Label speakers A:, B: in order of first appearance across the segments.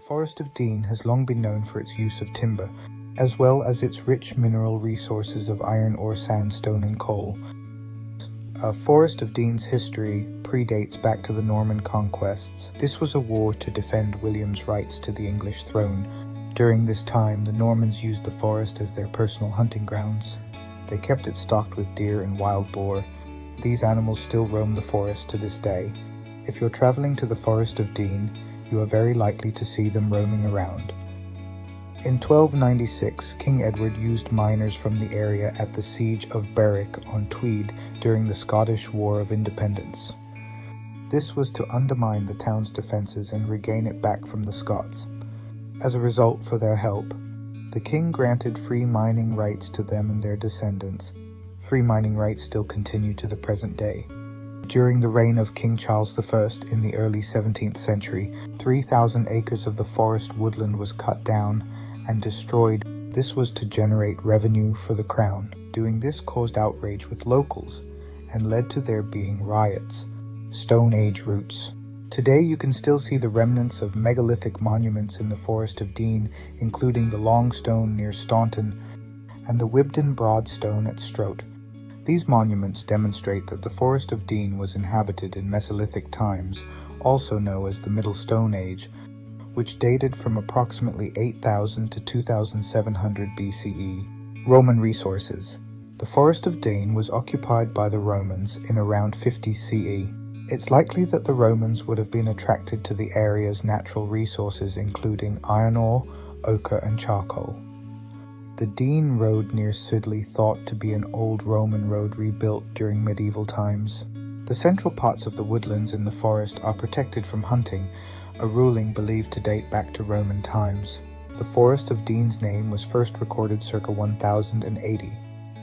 A: The Forest of Dean has long been known for its use of timber, as well as its rich mineral resources of iron ore, sandstone, and coal. Forest of Dean's history predates back to the Norman conquests. This was a war to defend William's rights to the English throne. During this time, the Normans used the forest as their personal hunting grounds. They kept it stocked with deer and wild boar. These animals still roam the forest to this day. If you're traveling to the Forest of Dean, you are very likely to see them roaming around. In 1296, King Edward used miners from the area at the Siege of Berwick on Tweed during the Scottish War of Independence. This was to undermine the town's defences and regain it back from the Scots. As a result, for their help, the king granted free mining rights to them and their descendants. Free mining rights still continue to the present day. During the reign of King Charles I in the early 17th century, 3,000 acres of the forest woodland was cut down and destroyed. This was to generate revenue for the crown. Doing this caused outrage with locals and led to there being riots. Stone Age roots. Today you can still see the remnants of megalithic monuments in the Forest of Dean, including the Long Stone near Staunton and the Wibden Broad Stone at Strout. These monuments demonstrate that the Forest of Dean was inhabited in Mesolithic times, also known as the Middle Stone Age, which dated from approximately 8,000 to 2,700 BCE. Roman resources. The Forest of Dean was occupied by the Romans in around 50 CE. It's likely that the Romans would have been attracted to the area's natural resources, including iron ore, ochre, and charcoal. The Dean Road near Sudley thought to be an old Roman road rebuilt during medieval times. The central parts of the woodlands in the forest are protected from hunting, a ruling believed to date back to Roman times. The Forest of Dean's name was first recorded circa 1080.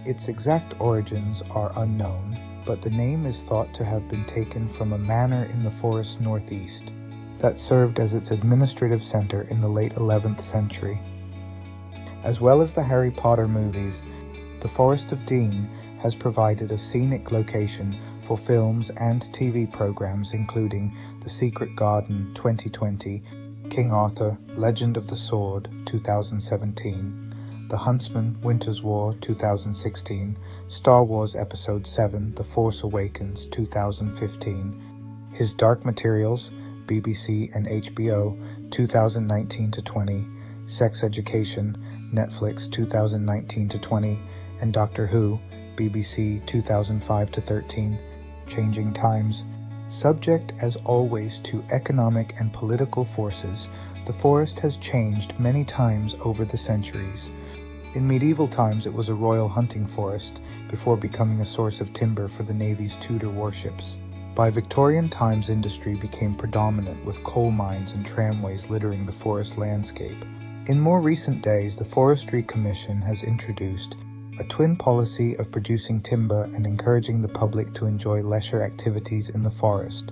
A: Its exact origins are unknown, but the name is thought to have been taken from a manor in the forest's northeast that served as its administrative center in the late 11th century. As well as the Harry Potter movies, the Forest of Dean has provided a scenic location for films and TV programs including The Secret Garden 2020, King Arthur, Legend of the Sword 2017, The Huntsman, Winter's War 2016, Star Wars Episode 7, The Force Awakens 2015, His Dark Materials, BBC and HBO 2019-20, Sex Education, Netflix 2019-20, and Doctor Who, BBC 2005-13, Changing Times. Subject as always to economic and political forces, the forest has changed many times over the centuries. In medieval times it was a royal hunting forest, before becoming a source of timber for the Navy's Tudor warships. By Victorian times industry became predominant, with coal mines and tramways littering the forest landscape. In more recent days, the Forestry Commission has introduced a twin policy of producing timber and encouraging the public to enjoy leisure activities in the forest.